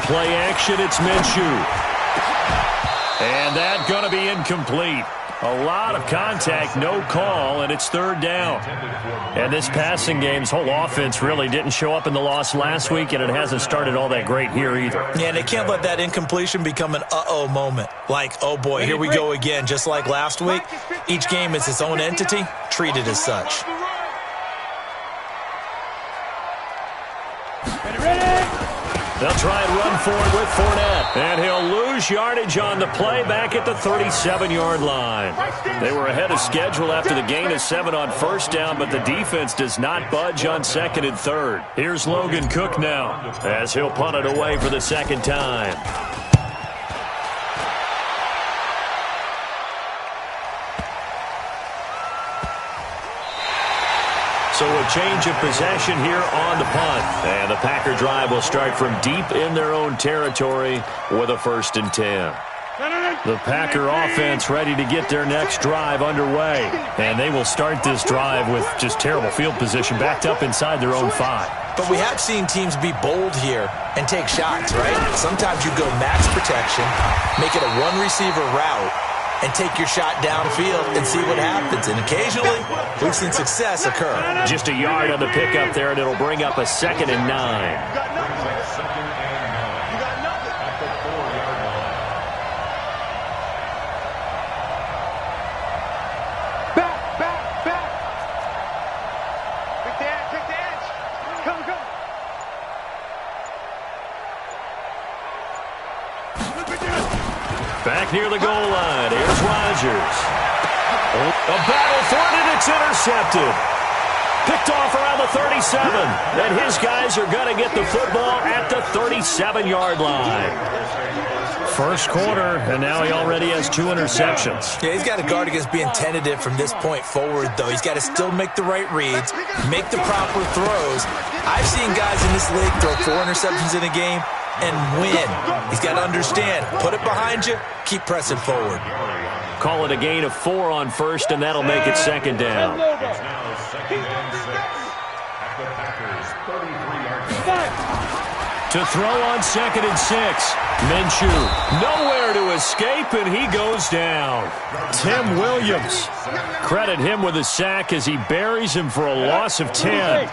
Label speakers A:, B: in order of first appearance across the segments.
A: Play action, it's Minshew. And that's going to be incomplete. A lot of contact, no call, and it's third down. And this passing game's whole offense really didn't show up in the loss last week, and it hasn't started all that great here either.
B: Yeah, and they can't let that incompletion become an uh-oh moment. Like, oh boy, here we go again, just like last week. Each game is its own entity, treated as such.
A: They'll try and run for it with Fournette. And he'll lose yardage on the play back at the 37-yard line. They were ahead of schedule after the gain of 7 on first down, but the defense does not budge on second and third. Here's Logan Cook now as he'll punt it away for the second time. So a change of possession here on the punt. And the Packer drive will start from deep in their own territory with a 1st and 10. The Packer offense ready to get their next drive underway. And they will start this drive with just terrible field position backed up inside their own 5.
B: But we have seen teams be bold here and take shots, right? Sometimes you go max protection, make it a one-receiver route, and take your shot downfield and see what happens. And occasionally, we've seen success occur.
A: Just a yard on the pickup there, and it'll bring up a 2nd and 9. Back near the goal line, here's Rodgers. A battle for it, and it's intercepted. Picked off around the 37, and his guys are going to get the football at the 37-yard line. First quarter, and now he already has 2 interceptions.
B: Yeah, he's got to guard against being tentative from this point forward, though. He's got to still make the right reads, make the proper throws. I've seen guys in this league throw 4 interceptions in a game and win. He's got to understand, put it behind you, keep pressing forward.
A: Call it a gain of 4 on first, and that'll make it 2nd down. To throw on 2nd and 6. Minshew nowhere to escape, and he goes down. Tim Williams. Credit him with a sack as he buries him for a loss of 10.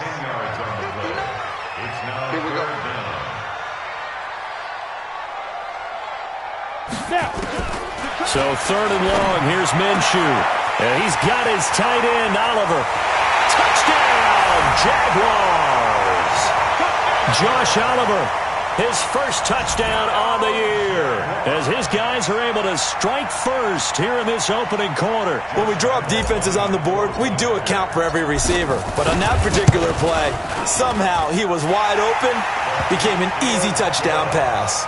A: So 3rd and long, here's Minshew. And he's got his tight end, Oliver. Touchdown, Jaguars! Josh Oliver, his first touchdown on the year, as his guys are able to strike first here in this opening quarter.
B: When we draw up defenses on the board, we do account for every receiver. But on that particular play, somehow he was wide open, became an easy touchdown pass.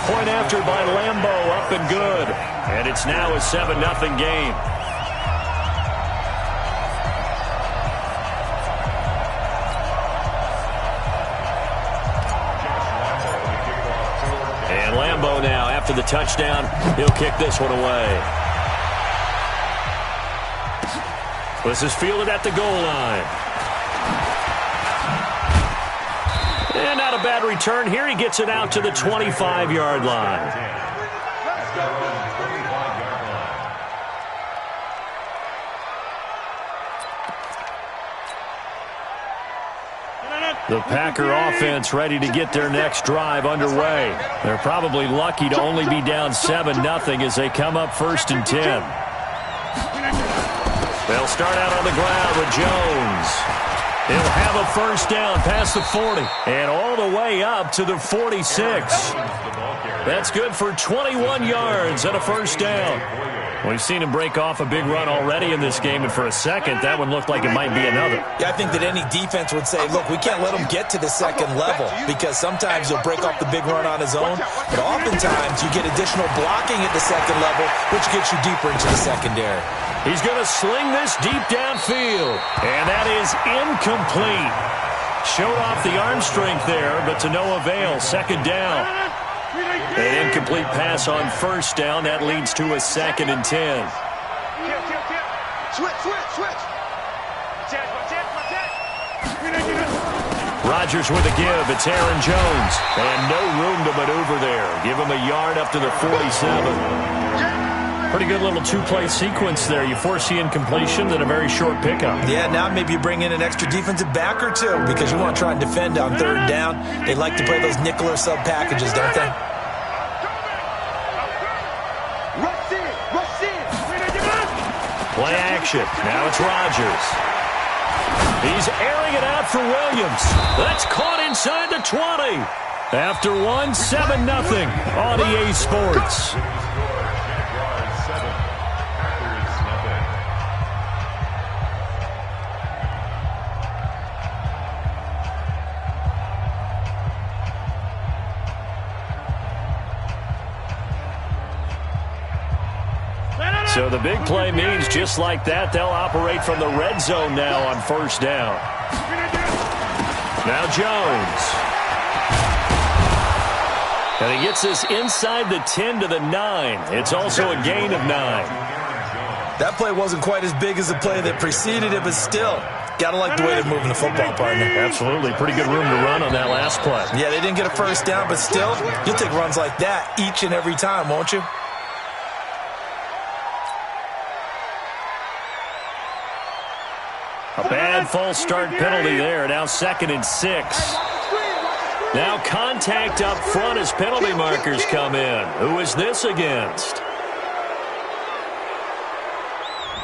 A: Point after by Lambeau, up and good. And it's now a 7-0 game. And Lambeau now, after the touchdown, he'll kick this one away. This is fielded at the goal line. And not a bad return here. He gets it out to the 25-yard line. The Packer offense ready to get their next drive underway. They're probably lucky to only be down 7-0 as they come up 1st and 10. They'll start out on the ground with Jones. He'll have a first down past the 40 and all the way up to the 46. That's good for 21 yards and a first down. We've seen him break off a big run already in this game, and for a second, that one looked like it might be another.
B: Yeah, I think that any defense would say, look, we can't let him get to the second level, because sometimes he'll break off the big run on his own, but oftentimes you get additional blocking at the second level, which gets you deeper into the secondary.
A: He's going to sling this deep downfield, and that is incomplete. Showed off the arm strength there, but to no avail. 2nd down. An incomplete pass on first down. That leads to a 2nd and 10. Rodgers with a give. It's Aaron Jones. And no room to maneuver there. Give him a yard up to the 47. Pretty good little two-play sequence there. You force the incompletion, then a very short pickup.
B: Yeah, now maybe you bring in an extra defensive back or two because you want to try and defend on third down. They like to play those nickel or sub packages, don't they?
A: Play action. Now it's Rodgers. He's airing it out for Williams. That's caught inside the 20. After one, 7-0 on EA Sports. So the big play means just like that, they'll operate from the red zone now on first down. Now Jones. And he gets this inside the 10 to the 9. It's also a gain of 9.
B: That play wasn't quite as big as the play that preceded it, but still, got to like the way they're moving the football, partner.
A: Absolutely. Pretty good room to run on that last play.
B: Yeah, they didn't get a first down, but still, you'll take runs like that each and every time, won't you?
A: A bad false start penalty there. Now 2nd and 6. Now contact up front as penalty markers come in. Who is this against?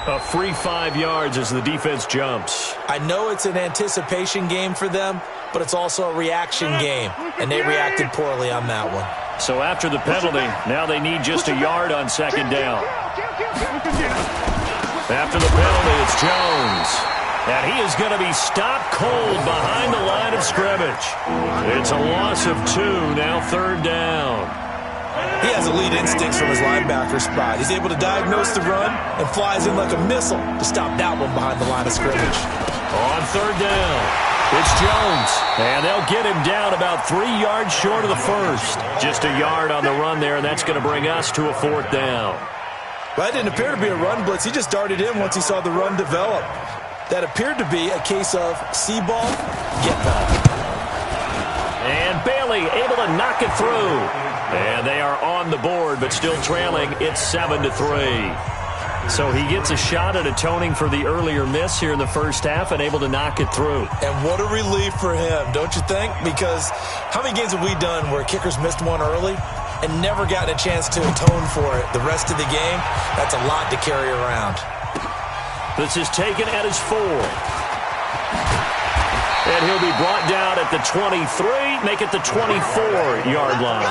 A: A free 5 yards as the defense jumps.
B: I know it's an anticipation game for them, but it's also a reaction game, and they reacted poorly on that one.
A: So after the penalty, now they need just a yard on 2nd down. After the penalty, it's Jones. And he is going to be stopped cold behind the line of scrimmage. It's a loss of 2, now 3rd down.
B: He has elite instincts from his linebacker spot. He's able to diagnose the run and flies in like a missile to stop that one behind the line of scrimmage.
A: On 3rd down, it's Jones. And they'll get him down about 3 yards short of the first. Just a yard on the run there, and that's going to bring us to a 4th down.
B: Well, that didn't appear to be a run blitz. He just darted in once he saw the run develop. That appeared to be a case of see ball, get ball.
A: And Bailey able to knock it through. And they are on the board, but still trailing. It's 7-3. So he gets a shot at atoning for the earlier miss here in the first half and able to knock it through.
B: And what a relief for him, don't you think? Because how many games have we done where kickers missed one early and never gotten a chance to atone for it the rest of the game? That's a lot to carry around.
A: This is taken at his 4. And he'll be brought down at the 23, make it the 24-yard line.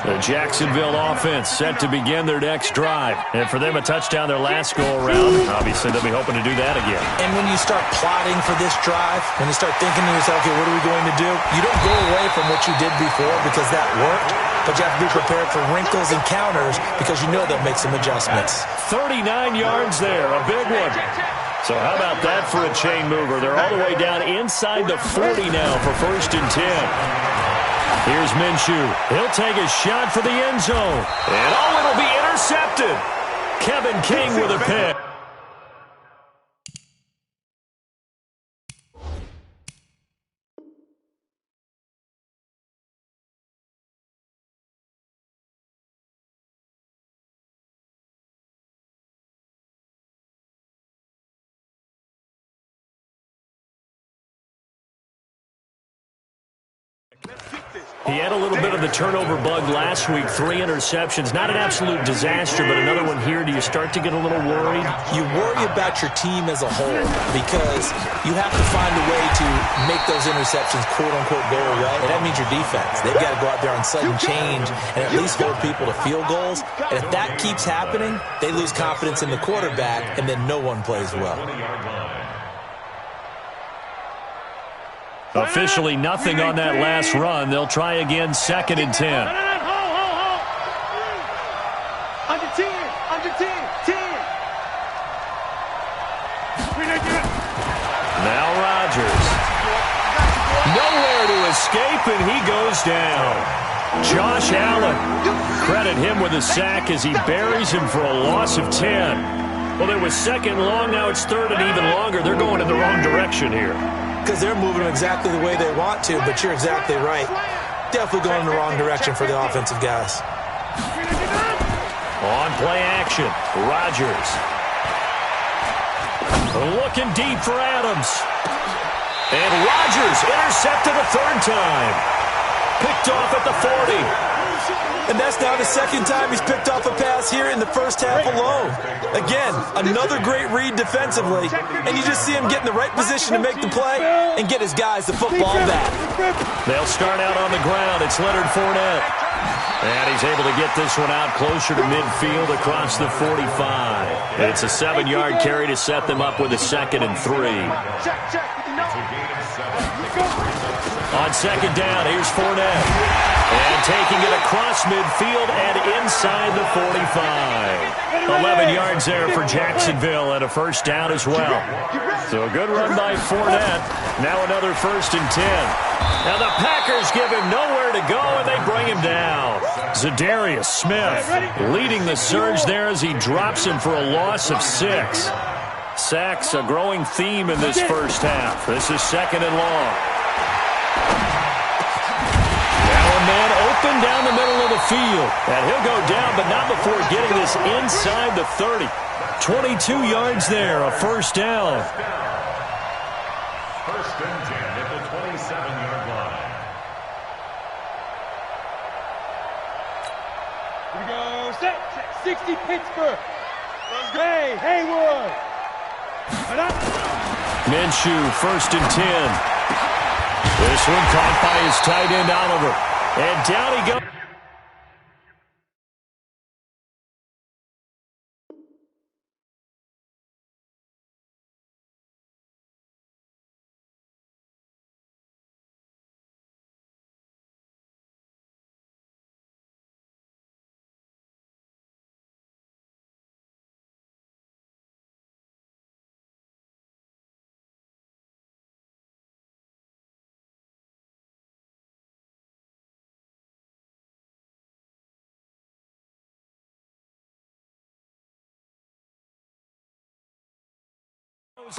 A: The Jacksonville offense set to begin their next drive. And for them, a touchdown their last go-around. Obviously, they'll be hoping to do that again.
B: And when you start plotting for this drive, when you start thinking to yourself, okay, what are we going to do? You don't go away from what you did before because that worked. But you have to be prepared for wrinkles and counters because you know they'll make some adjustments.
A: 39 yards there, a big one. So how about that for a chain mover? They're all the way down inside the 40 now for 1st and 10. Here's Minshew. He'll take a shot for the end zone. And it'll be intercepted. Kevin King with a pick. He had a little bit of the turnover bug last week, 3 interceptions. Not an absolute disaster, but another one here. Do you start to get a little worried?
B: You worry about your team as a whole because you have to find a way to make those interceptions, quote-unquote, go away. And that means your defense. They've got to go out there on sudden change and at least hold people to field goals. And if that keeps happening, they lose confidence in the quarterback, and then no one plays well.
A: Officially nothing on that last run. They'll try again, 2nd and 10.
C: Under 10, under 10, 10.
A: Now Rodgers. Nowhere to escape, and he goes down. Josh Allen. Credit him with a sack as he buries him for a loss of 10. Well, it was 2nd long, now it's 3rd and even longer. They're going in the wrong direction here.
B: because they're moving them exactly the way they want to, but you're exactly right. Definitely going in the wrong direction for the offensive guys.
A: On play action, Rodgers. Looking deep for Adams. And Rodgers intercepted a third time. Picked off at the 40.
B: And that's now the second time he's picked off a pass here in the first half alone. Again, another great read defensively, and you just see him get in the right position to make the play and get his guys the football back.
A: They'll start out on the ground. It's Leonard Fournette. And he's able to get this one out closer to midfield across the 45. It's a 7-yard carry to set them up with a 2nd and 3. On second down, here's Fournette. And taking it across midfield and inside the 45. 11 yards there for Jacksonville and a first down as well. So a good run by Fournette. Now another 1st and 10. Now the Packers give him nowhere to go and they bring him down. Zadarius Smith leading the surge there as he drops him for a loss of 6. Sacks a growing theme in this first half. This is 2nd and long. Man open down the middle of the field. And he'll go down, but not before getting this inside the 30. 22 yards there, a first down.
D: 1st and 10 at the 27-yard line.
C: Here we go. Set. 60 Pittsburgh. Hey, Haywood.
A: Minshew, 1st and 10. This one caught by his tight end, Oliver. And down he goes.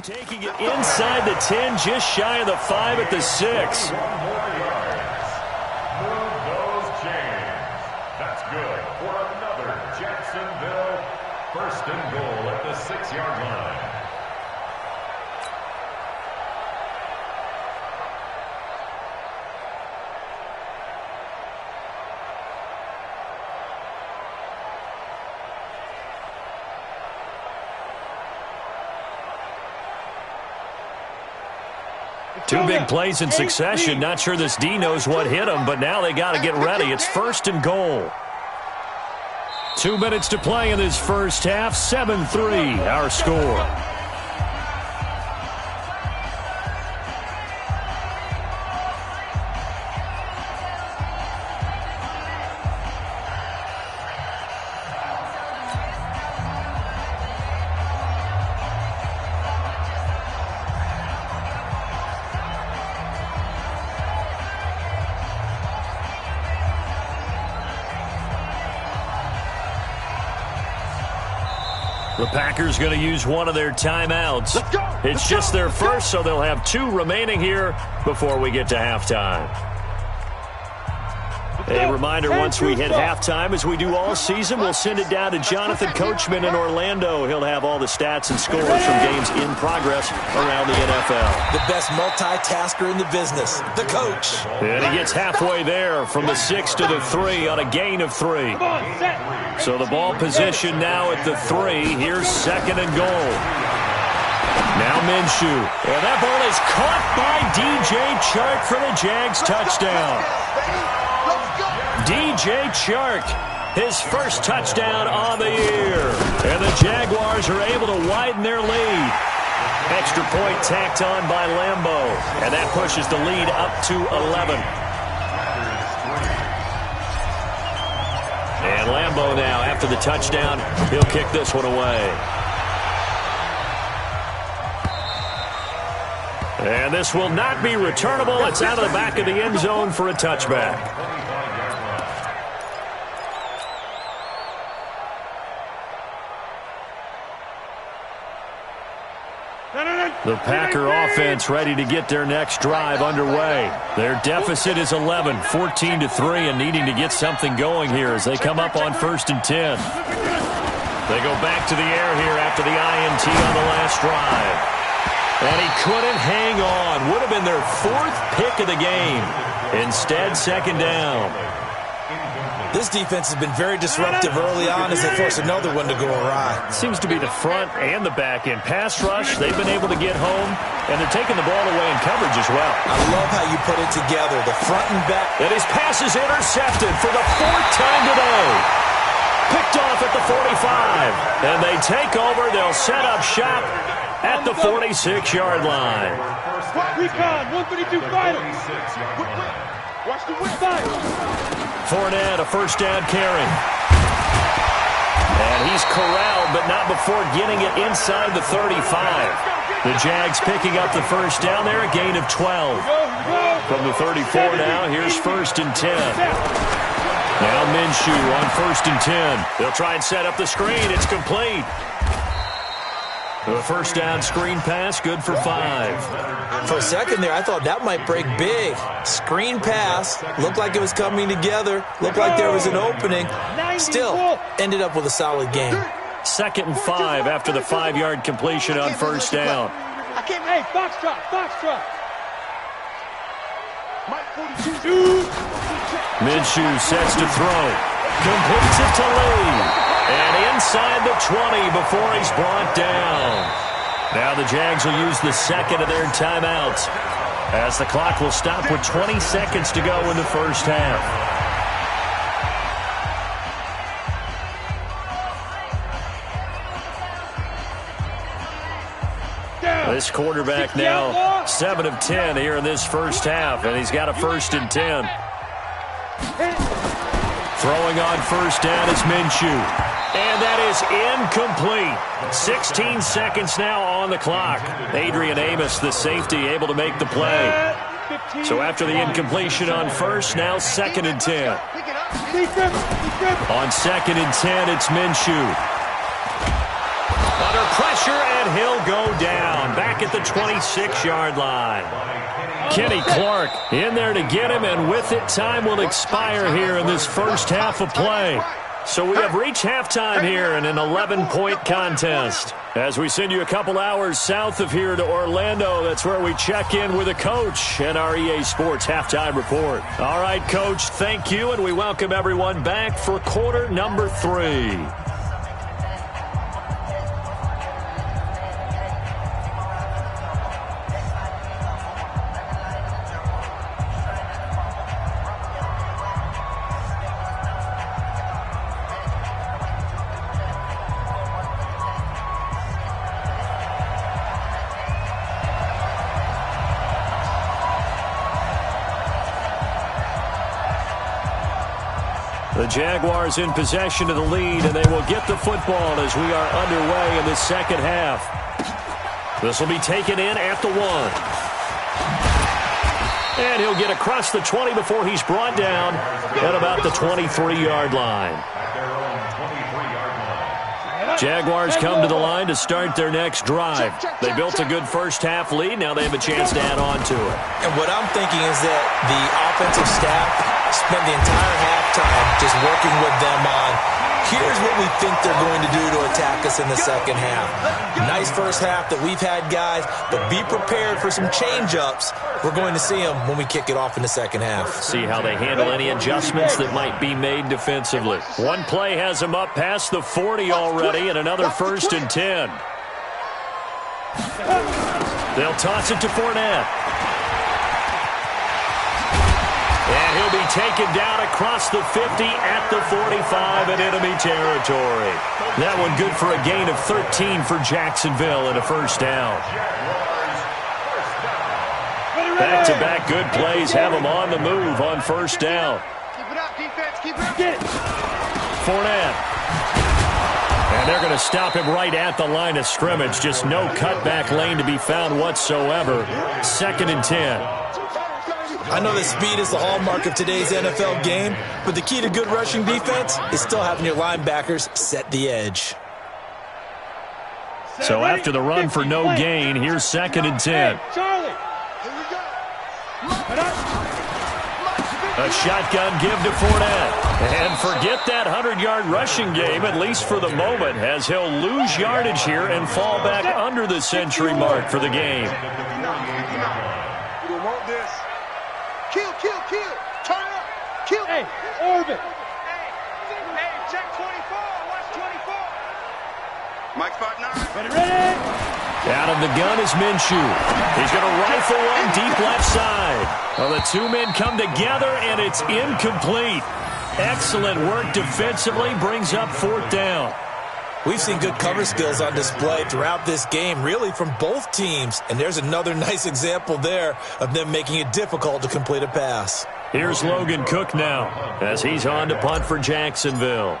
A: Taking it inside the 10, just shy of the 5 at the 6.
D: 1 more yards. Move those chains. That's good for another Jacksonville 1st and goal at the 6-yard line.
A: Two big plays in succession. Not sure this D knows what hit him, but now they got to get ready. It's 1st and goal. 2 minutes to play in this first half. 7-3, our score. The Packers going to use one of their timeouts. It's just their first, so they'll have 2 remaining here before we get to halftime. A reminder, once we hit halftime, as we do all season, we'll send it down to Jonathan Coachman in Orlando. He'll have all the stats and scores from games in progress around the NFL.
B: The best multitasker in the business, the coach.
A: And he gets halfway there from the 6 to the 3 on a gain of 3. So the ball position now at the 3. Here's 2nd and goal. Now Minshew. And that ball is caught by DJ Chark for the Jags touchdown. DJ Chark, his first touchdown on the year. And the Jaguars are able to widen their lead. Extra point tacked on by Lambeau. And that pushes the lead up to 11. And Lambeau now, after the touchdown, he'll kick this one away. And this will not be returnable. It's out of the back of the end zone for a touchback. The Packer offense ready to get their next drive underway. Their deficit is 11, 14-3, and needing to get something going here as they come up on 1st and 10. They go back to the air here after the INT on the last drive. And he couldn't hang on. Would have been their 4th pick of the game. Instead, 2nd down.
B: This defense has been very disruptive early on as they force another one to go awry.
A: Seems to be the front and the back end. Pass rush, they've been able to get home, and they're taking the ball away in coverage as well.
B: I love how you put it together, the front and back.
A: And his pass is intercepted for the 4th time today. Picked off at the 45. And they take over. They'll set up shop at the 46-yard line.
C: Recon, 132 fighter. Watch the whip side.
A: Fournette, a 1st down carry. And he's corralled, but not before getting it inside the 35. The Jags picking up the 1st down there, a gain of 12. From the 34 now, here's 1st and 10. Now Minshew on 1st and 10. They'll try and set up the screen. It's complete. The 1st down screen pass, good for 5.
B: For a second there, I thought that might break big. Screen pass, looked like it was coming together, looked like there was an opening. Still, ended up with a solid game.
A: 2nd and 5 after the 5-yard completion on 1st down.
C: I can't, hey, foxtrot. Mike 42.
A: Minshew sets to throw. Completes it to Lee. And inside the 20 before he's brought down. Now the Jags will use the 2nd of their timeouts as the clock will stop with 20 seconds to go in the 1st half. This quarterback now 7 of 10 here in this 1st half, and he's got a 1st and 10. Throwing on 1st down is Minshew. And that is incomplete. 16 seconds now on the clock. Adrian Amos, the safety, able to make the play. So after the incompletion on 1st, now 2nd and 10. On 2nd and 10, it's Minshew. Under pressure, and he'll go down. Back at the 26-yard line. Kenny Clark in there to get him, and with it, time will expire here in this 1st half of play. So we have reached halftime here in an 11-point contest. As we send you a couple hours south of here to Orlando, that's where we check in with a coach and our EA Sports Halftime Report. All right, Coach, thank you, and we welcome everyone back for quarter number 3. The Jaguars in possession of the lead, and they will get the football as we are underway in the 2nd half. This will be taken in at the 1. And he'll get across the 20 before he's brought down at about the 23-yard line. Jaguars come to the line to start their next drive. They built a good 1st half lead. Now they have a chance to add on to it.
B: And what I'm thinking is that the offensive staff spent the entire halftime just working with them on, here's what we think they're going to do to attack us in the 2nd half. Nice 1st half that we've had, guys, but be prepared for some change-ups. We're going to see them when we kick it off in the 2nd half.
A: See how they handle any adjustments that might be made defensively. One play has them up past the 40 already, and another 1st and 10. They'll toss it to Fournette. And he'll be taken down across the 50 at the 45 in enemy territory. That one good for a gain of 13 for Jacksonville and a 1st down. Back-to-back good plays have them on the move on 1st down.
C: Keep it up, defense. Keep it up. Get it.
A: Fournette. And they're going to stop him right at the line of scrimmage. Just no cutback lane to be found whatsoever. 2nd and 10.
B: I know that speed is the hallmark of today's NFL game, but the key to good rushing defense is still having your linebackers set the edge.
A: So after the run for no gain, here's 2nd and 10.
C: Hey, Charlie.
A: A shotgun give to Fournette. And forget that 100-yard rushing game, at least for the moment, as he'll lose yardage here and fall back under the century mark for the game.
E: You don't want this. Kill. Turn up. Kill.
C: Hey, orbit.
E: Hey, check 24. Watch 24. Mike spot 9.
C: Ready?
A: Out of the gun is Minshew. He's going to rifle one deep left side. Well, the two men come together, and it's incomplete. Excellent work defensively, brings up 4th down.
B: We've seen good cover skills on display throughout this game, really from both teams. And there's another nice example there of them making it difficult to complete a pass.
A: Here's Logan Cook now as he's on to punt for Jacksonville.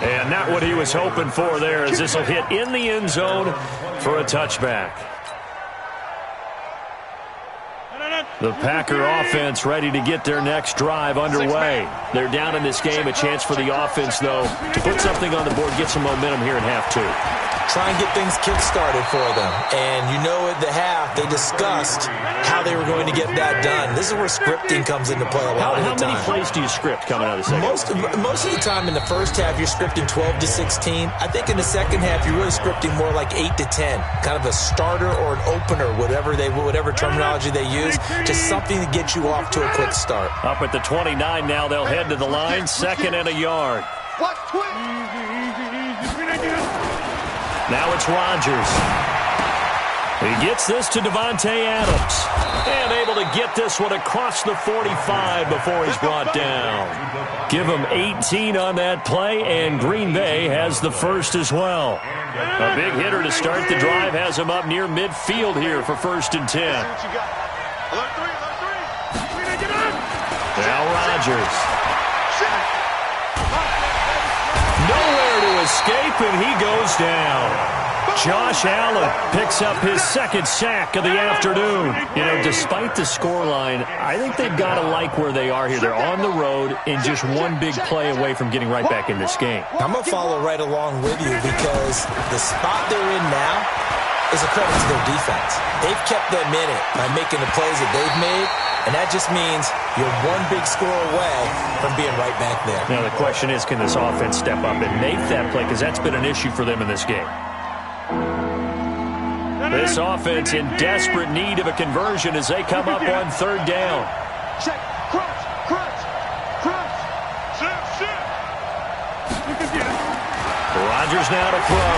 A: And not what he was hoping for there, as this will hit in the end zone for a touchback. The Packer offense ready to get their next drive underway. They're down in this game. A chance for the offense, though, to put something on the board, get some momentum here in half 2.
B: Try and get things kick-started for them. And you know at the half, they discussed how they were going to get that done. This is where scripting comes into play a lot of the time.
A: How many plays do you script coming out of the second?
B: Most of the time in the first half, you're scripting 12 to 16. I think in the second half, you're really scripting more like 8 to 10. Kind of a starter or an opener, whatever terminology they use. Just something to get you off to a quick start.
A: Up at the 29 now, they'll head to the line, 2nd and a yard.
E: Watch twin.
A: Now it's Rodgers. He gets this to Devontae Adams. And able to get this one across the 45 before he's brought down. Give him 18 on that play, and Green Bay has the first as well. A big hitter to start the drive has him up near midfield here for 1st and 10. Now Rodgers. Nowhere to escape, and he goes down. Josh Allen picks up his 2nd sack of the afternoon. You know, despite the scoreline, I think they've got to like where they are here. They're on the road and just one big play away from getting right back in this game.
B: I'm going to follow right along with you because the spot they're in now is a credit to their defense. They've kept them in it by making the plays that they've made, and that just means you're one big score away from being right back there.
A: Now the question is, can this offense step up and make that play? Because that's been an issue for them in this game. This offense in desperate need of a conversion as they come up on 3rd down.
E: Check. Crunch.
A: Rodgers now to throw.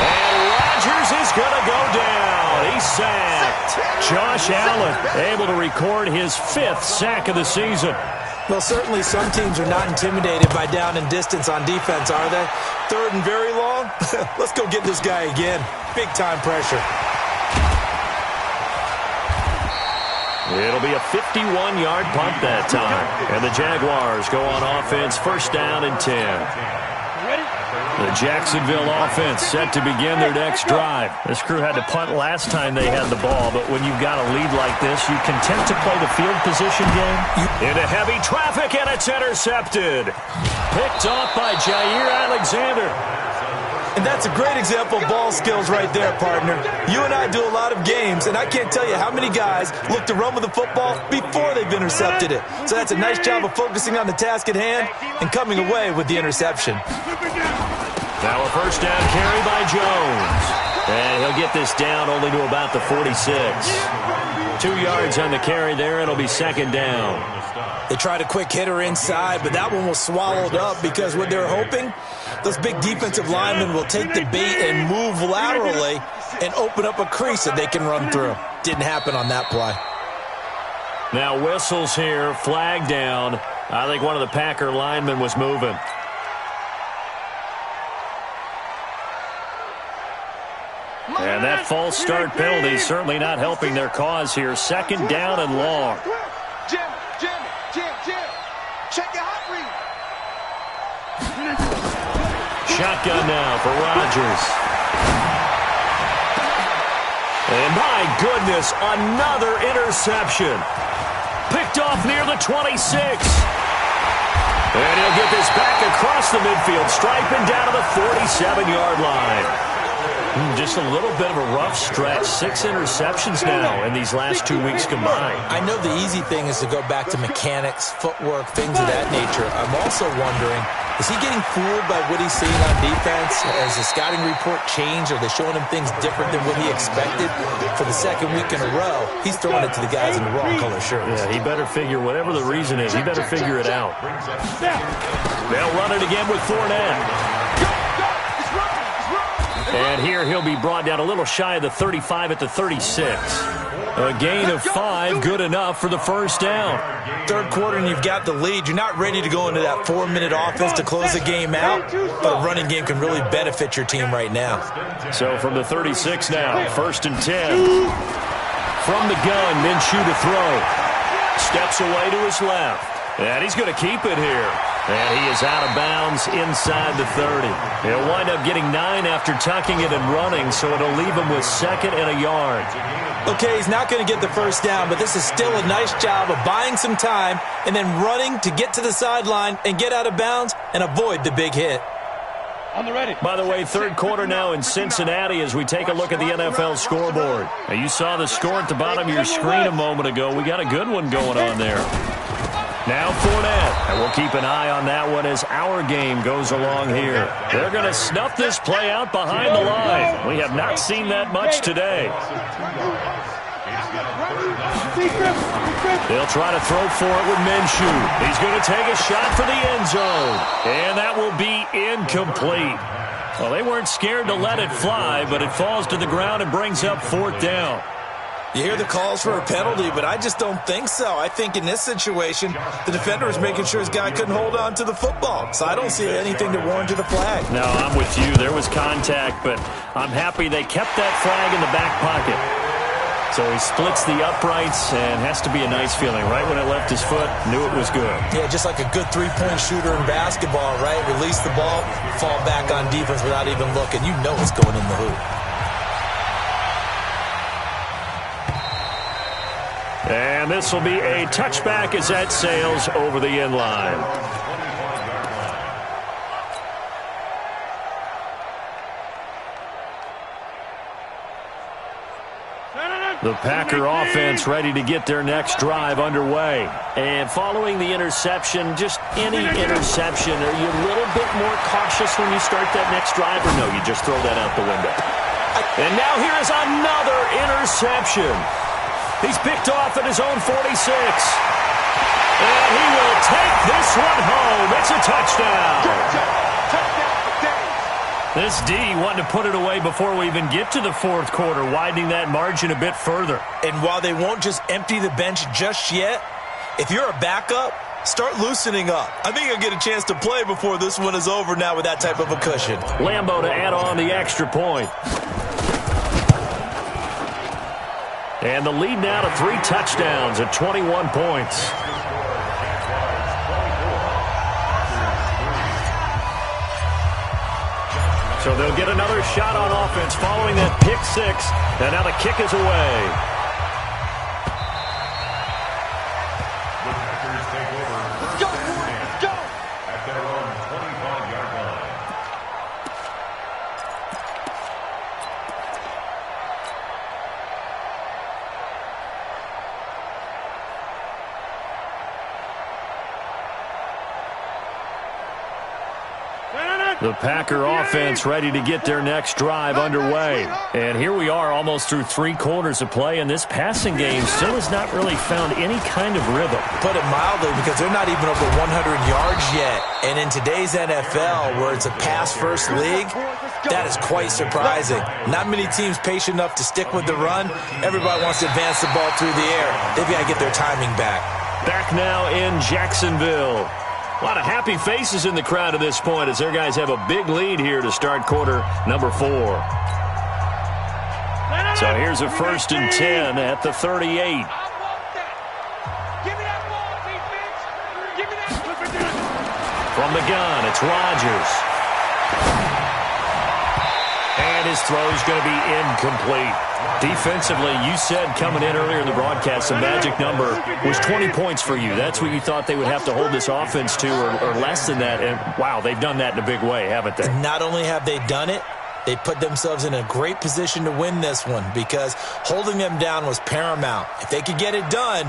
A: And Rodgers is going to go down. He's sacked. Josh Allen able to record his 5th sack of the season.
B: Well, certainly some teams are not intimidated by down and distance on defense, are they? 3rd and very long? Let's go get this guy again. Big-time pressure.
A: It'll be a 51-yard punt that time. And the Jaguars go on offense, 1st down and 10. The Jacksonville offense set to begin their next drive. This crew had to punt last time they had the ball, but when you've got a lead like this, you content to play the field position game? Into heavy traffic, and it's intercepted. Picked off by Jair Alexander.
B: And that's a great example of ball skills right there, partner. You and I do a lot of games, and I can't tell you how many guys look to run with the football before they've intercepted it. So that's a nice job of focusing on the task at hand and coming away with the interception.
A: Now a 1st down carry by Jones. And he'll get this down only to about the 46. 2 yards on the carry there. It'll be 2nd down.
B: They tried a quick hitter inside, but that one was swallowed up because what they're hoping, those big defensive linemen will take the bait and move laterally and open up a crease that they can run through. Didn't happen on that play.
A: Now whistles here, flag down. I think one of the Packer linemen was moving. And that false start penalty is certainly not helping their cause here. 2nd down and long.
E: Jim. Check your hot read.
A: Shotgun now for Rodgers. And my goodness, another interception. Picked off near the 26. And he'll get this back across the midfield stripe and down to the 47-yard line. Just a little bit of a rough stretch. 6 interceptions now in these last 2 weeks combined.
B: I know the easy thing is to go back to mechanics, footwork, things of that nature. I'm also wondering, is he getting fooled by what he's seeing on defense? Has the scouting report changed? Are they showing him things different than what he expected? For the second week in a row, he's throwing it to the guys in the wrong color shirts.
A: Yeah, he better figure, whatever the reason is, he better figure it out. They'll run it again with Fournette. And here he'll be brought down a little shy of the 35 at the 36. A gain of 5, good enough for the first down.
B: Third quarter and you've got the lead. You're not ready to go into that 4-minute offense to close the game out, but a running game can really benefit your team right now.
A: So from the 36 now, 1st and 10. From the gun, Minshew to throw. Steps away to his left. And he's going to keep it here. And he is out of bounds inside the 30. He'll wind up getting 9 after tucking it and running, so it'll leave him with 2nd and a yard.
B: Okay, he's not going to get the first down, but this is still a nice job of buying some time and then running to get to the sideline and get out of bounds and avoid the big hit.
C: On the ready.
A: By the way, third quarter now in Cincinnati as we take a look at the NFL scoreboard. Now, you saw the score at the bottom of your screen a moment ago. We got a good one going on there. Now Fournette, and we'll keep an eye on that one as our game goes along here. They're going to snuff this play out behind the line. We have not seen that much today. They'll try to throw for it with Minshew. He's going to take a shot for the end zone, and that will be incomplete. Well, they weren't scared to let it fly, but it falls to the ground and brings up 4th down.
B: You hear the calls for a penalty, but I just don't think so. I think in this situation, the defender is making sure his guy couldn't hold on to the football. So I don't see anything to warrant the flag.
A: No, I'm with you. There was contact, but I'm happy they kept that flag in the back pocket. So he splits the uprights and has to be a nice feeling. Right when it left his foot, knew it was good.
B: Yeah, just like a good three-point shooter in basketball, right? Release the ball, fall back on defense without even looking. You know it's going in the hoop.
A: And this will be a touchback as that sails over the end line. The Packer offense ready to get their next drive underway. And following the interception, just any interception, are you a little bit more cautious when you start that next drive, or no, you just throw that out the window? And now here is another interception. He's picked off at his own 46. And he will take this one home. It's a touchdown. This D wanting to put it away before we even get to the 4th quarter, widening that margin a bit further.
B: And while they won't just empty the bench just yet, if you're a backup, start loosening up. I think you'll get a chance to play before this one is over now with that type of a cushion.
A: Lambo to add on the extra point. And the lead now to 3 touchdowns at 21 points. So they'll get another shot on offense following that pick 6. And now the kick is away.
D: The Packers take over first and 10 at their own 25-yard line.
A: The Packer offense ready to get their next drive underway. And here we are almost through 3 quarters of play, and this passing game still has not really found any kind of rhythm.
B: Put it mildly, because they're not even over 100 yards yet. And in today's NFL, where it's a pass-first league, that is quite surprising. Not many teams patient enough to stick with the run. Everybody wants to advance the ball through the air. They've got to get their timing back.
A: Back now in Jacksonville. A lot of happy faces in the crowd at this point as their guys have a big lead here to start quarter number 4. So here's a 1st and 10 at the 38. From the gun, it's Rodgers. And his throw is going to be incomplete. Defensively, you said coming in earlier in the broadcast, the magic number was 20 points for you. That's what you thought they would have to hold this offense to, or less than that. And, wow, they've done that in a big way, haven't they?
B: And not only have they done it, they put themselves in a great position to win this one because holding them down was paramount. If they could get it done,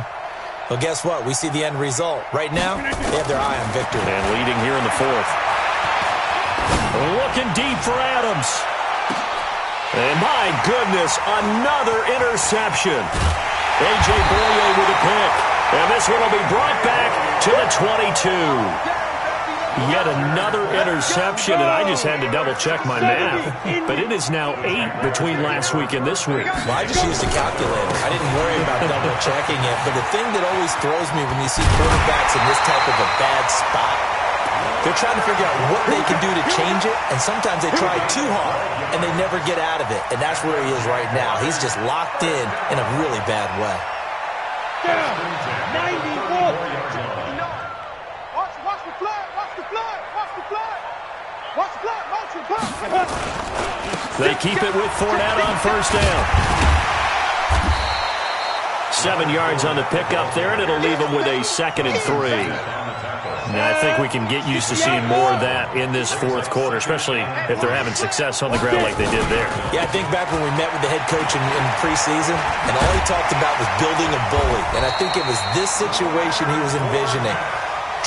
B: well, guess what? We see the end result. Right now, they have their eye on victory.
A: And leading here in the fourth. Looking deep for Adams. And my goodness, another interception. A.J. Boye with a pick. And this one will be brought back to the 22. Yet another interception, and I just had to double-check my math. But it is now 8 between last week and this week.
B: Well, I just used a calculator. I didn't worry about double-checking it. But the thing that always throws me when you see quarterbacks in this type of a bad spot, they're trying to figure out what they can do to change it, and sometimes they try too hard, and they never get out of it. And that's where he is right now. He's just locked in a really bad way.
C: 91.
E: Watch the flag. Watch the flag. Watch the flag. Watch the flag. Motion. Flag.
A: They keep it with Fournette on first down. 7 yards on the pickup there, and it'll leave them with a 2nd and 3. And I think we can get used to seeing more of that in this fourth quarter, especially if they're having success on the ground like they did there.
B: Yeah, I think back when we met with the head coach in preseason, and all he talked about was building a bully. And I think it was this situation he was envisioning.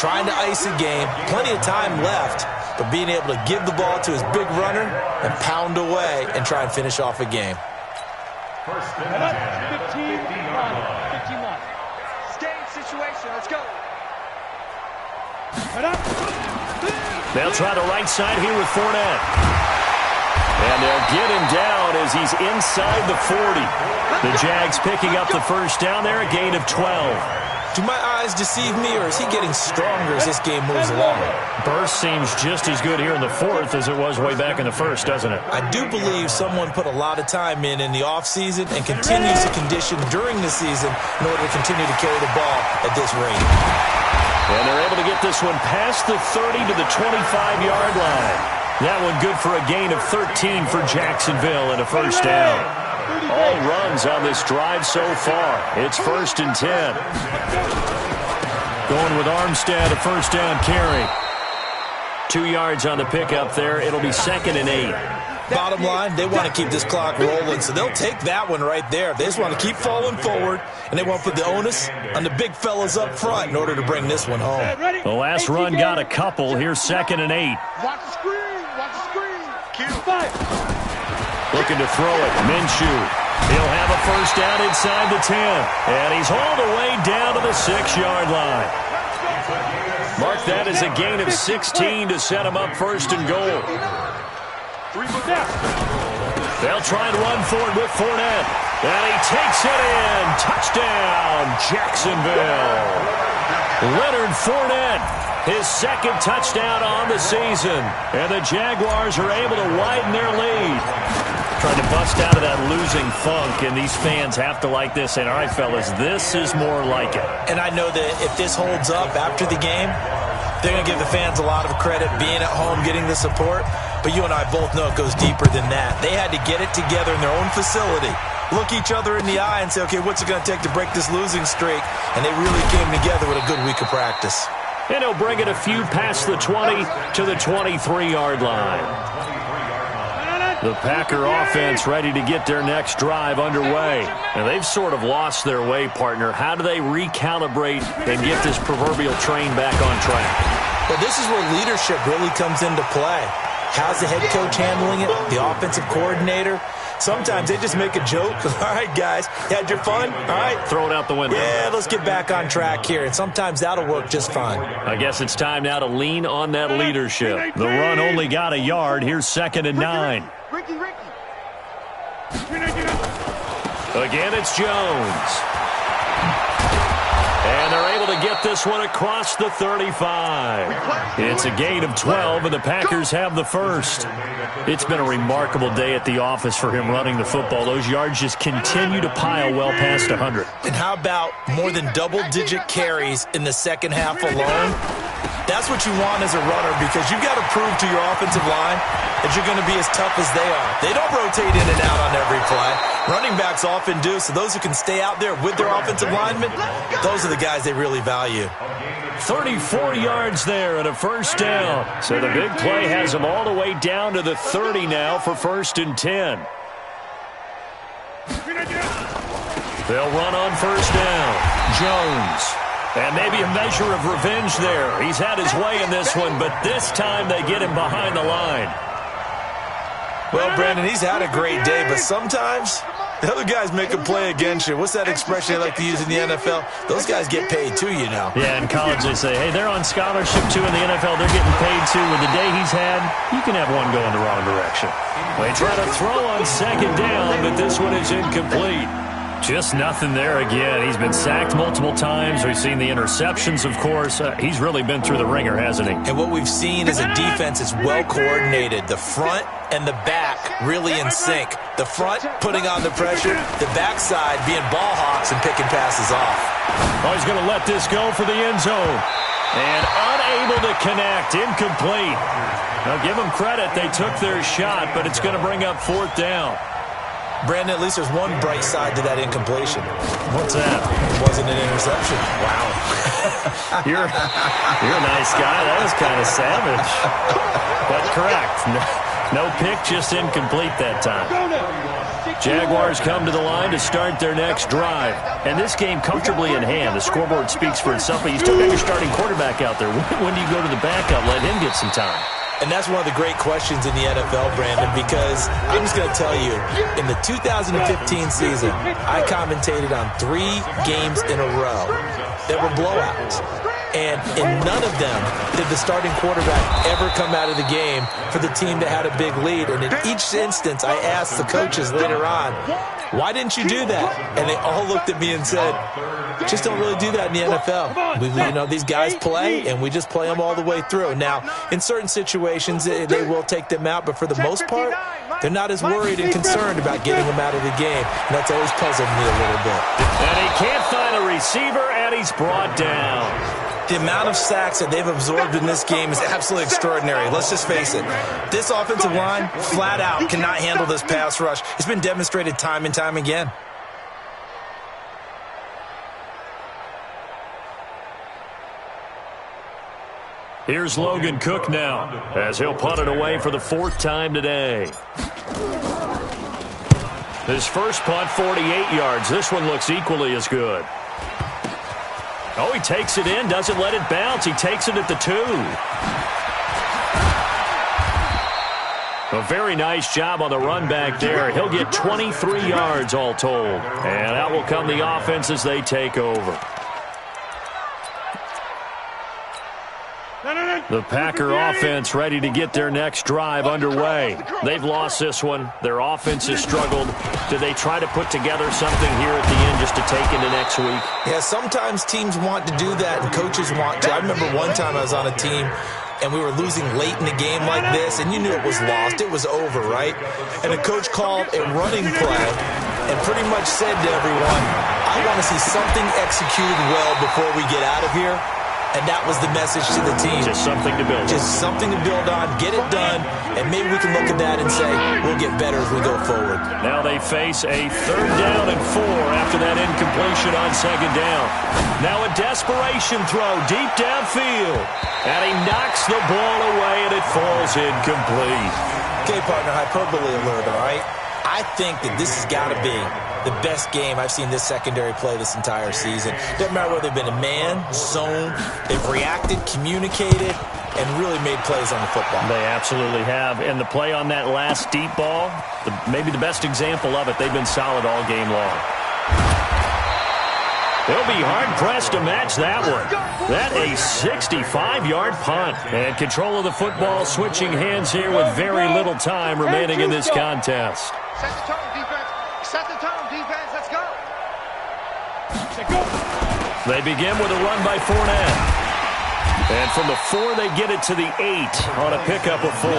B: Trying to ice a game, plenty of time left, but being able to give the ball to his big runner and pound away and try and finish off a game.
C: 15 line.
E: Game situation. Let's go.
A: They'll try the right side here with Fournette. And they'll get him down as he's inside the 40. The Jags picking up the first down there, a gain of 12.
B: Do my eyes deceive me, or is he getting stronger as this game moves along?
A: Burst seems just as good here in the fourth as it was way back in the first, doesn't it?
B: I do believe someone put a lot of time in the offseason and continues to condition during the season in order to continue to carry the ball at this rate.
A: And they're able to get this one past the 30 to the 25-yard line. That one good for a gain of 13 for Jacksonville and a first down. All runs on this drive so far. It's 1st and 10. Going with Armstead, a first down carry. 2 yards on the pickup there. It'll be 2nd and 8.
B: Bottom line, they want to keep this clock rolling, so they'll take that one right there. They just want to keep falling forward, and they want to put the onus on the big fellas up front in order to bring this one home.
A: The last run got a couple. Here's 2nd and 8.
E: Watch the screen. Watch the screen.
A: Looking to throw it. Minshew. He'll have a first down inside the 10. And he's all the way down to the 6-yard line. Mark that as a gain of 16 to set him up 1st and goal. They'll try and run forward with Fournette. And he takes it in. Touchdown, Jacksonville. Leonard Fournette, his 2nd touchdown on the season. And the Jaguars are able to widen their lead. Trying to bust out of that losing funk, and these fans have to like this. And all right, fellas, this is more like it.
B: And I know that if this holds up after the game, they're going to give the fans a lot of credit being at home, getting the support. But you and I both know it goes deeper than that. They had to get it together in their own facility, look each other in the eye and say, okay, what's it going to take to break this losing streak? And they really came together with a good week of practice.
A: And he'll bring it a few past the 20 to the 23-yard line. The Packer offense ready to get their next drive underway. And they've sort of lost their way, partner. How do they recalibrate and get this proverbial train back on track?
B: Well, this is where leadership really comes into play. How's the head coach handling it? The offensive coordinator? Sometimes they just make a joke. All right, guys, you had your fun? All right.
A: Throw it out the window.
B: Yeah, let's get back on track here. And sometimes that'll work just fine.
A: I guess it's time now to lean on that leadership. The run only got a yard. Here's 2nd and 9.
E: Ricky.
A: Again, it's Jones. And they're able to get this one across the 35. It's a gain of 12, and the Packers have the first. It's been a remarkable day at the office for him running the football. Those yards just continue to pile well past 100.
B: And how about more than double-digit carries in the second half alone? that's what you want as a runner, because you've got to prove to your offensive line that you're going to be as tough as they are. They don't rotate in and out on every play. Running backs often do, so those who can stay out there with their offensive linemen, those are the guys they really value.
A: 34 yards there and a first down. So the big play has them all the way down to the 30 now for 1st and 10. They'll run on first down. Jones. And maybe a measure of revenge there. He's had his way in this one, but this time they get him behind the line.
B: Well, Brandon, he's had a great day, but sometimes the other guys make a play against you. What's that expression they like to use in the NFL? Those guys get paid too, you know.
A: Yeah, in college they say, hey, they're on scholarship too. In the NFL, they're getting paid too. With the day he's had, you can have one going the wrong direction. They try to throw on second down, but this one is incomplete. Just nothing there again. He's been sacked multiple times. We've seen the interceptions, of course. He's really been through the ringer, hasn't he?
B: And what we've seen is a defense that's well coordinated. The front and the back really in sync. The front putting on the pressure, the backside being ball hawks and picking passes off.
A: Oh, he's going to let this go for the end zone. And unable to connect. Incomplete. Now, give them credit. They took their shot, but it's going to bring up 4th down.
B: Brandon, at least there's one bright side to that incompletion.
A: What's that?
B: It wasn't an interception.
A: Wow. You're a nice guy. That was kind of savage. But correct. No pick, just incomplete that time. Jaguars come to the line to start their next drive. And this game comfortably in hand. The scoreboard speaks for itself, but you still got your starting quarterback out there. When do you go to the backup? Let him get some time.
B: And that's one of the great questions in the NFL, Brandon, because I'm just going to tell you, in the 2015 season, I commentated on 3 games in a row that were blowouts. And in none of them did the starting quarterback ever come out of the game for the team that had a big lead. And in each instance, I asked the coaches later on, why didn't you do that? And they all looked at me and said, just don't really do that in the NFL. These guys play, and we just play them all the way through. Now, in certain situations, they will take them out, but for the most part, they're not as worried and concerned about getting them out of the game. And that's always puzzled me a little bit.
A: And he can't find a receiver, and he's brought down.
B: The amount of sacks that they've absorbed in this game is absolutely extraordinary. Let's just face it. This offensive line, flat out, cannot handle this pass rush. It's been demonstrated time and time again.
A: Here's Logan Cook now, as he'll punt it away for the 4th time today. His first punt, 48 yards. This one looks equally as good. Oh, he takes it in, doesn't let it bounce. He takes it at the 2. A very nice job on the run back there. He'll get 23 yards all told. And out will come the offense as they take over. The Packer offense ready to get their next drive underway. They've lost this one. Their offense has struggled. Do they try to put together something here at the end just to take into next week?
B: Yeah, sometimes teams want to do that and coaches want to. I remember one time I was on a team and we were losing late in the game like this, and you knew it was lost. It was over, right? And the coach called a running play and pretty much said to everyone, I want to see something executed well before we get out of here. And that was the message to the team.
A: Just something to build on.
B: Just something to build on, get it done, and maybe we can look at that and say, we'll get better as we go forward.
A: Now they face a 3rd down and 4 after that incompletion on 2nd down. Now a desperation throw deep downfield. And he knocks the ball away, and it falls incomplete.
B: Okay, partner, hyperbole alert, all right? I think that this has got to be the best game I've seen this secondary play this entire season. Doesn't matter whether they've been a man, zone, they've reacted, communicated, and really made plays on the football.
A: They absolutely have. And the play on that last deep ball, maybe the best example of it, they've been solid all game long. They'll be hard-pressed to match that one. That a 65-yard punt. And control of the football switching hands here with very little time remaining in this contest.
E: Set the tone, defense. Set the tone, defense. Let's go.
A: They begin with a run by Fournette. And from the 4, they get it to the 8 on a pickup of 4.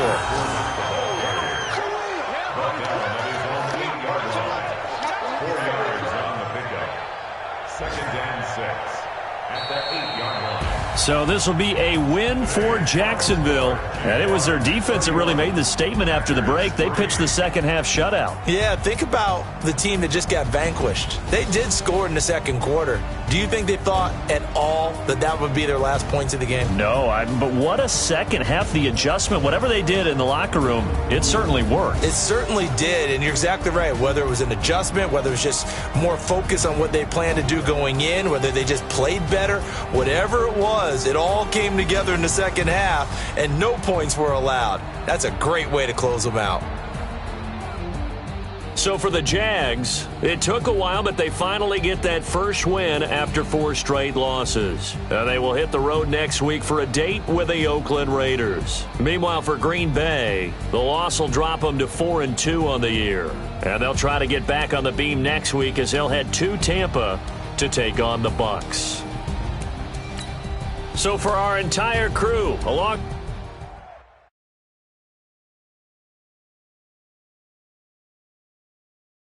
D: Second and 6 at the 8-yard line.
A: So this will be a win for Jacksonville. And it was their defense that really made the statement after the break. They pitched the second half shutout.
B: Yeah, think about the team that just got vanquished. They did score in the second quarter. Do you think they thought at all that that would be their last points of the game?
A: No, but what a second half. The adjustment, whatever they did in the locker room, it certainly worked.
B: It certainly did, and you're exactly right. Whether it was an adjustment, whether it was just more focus on what they planned to do going in, whether they just played better, whatever it was, it all came together in the second half, and no points were allowed. That's a great way to close them out.
A: So for the Jags, it took a while, but they finally get that first win after 4 straight losses. They will hit the road next week for a date with the Oakland Raiders. Meanwhile, for Green Bay, the loss will drop them to 4-2 on the year. And they'll try to get back on the beam next week as they'll head to Tampa to take on the Bucs. So for our entire crew, along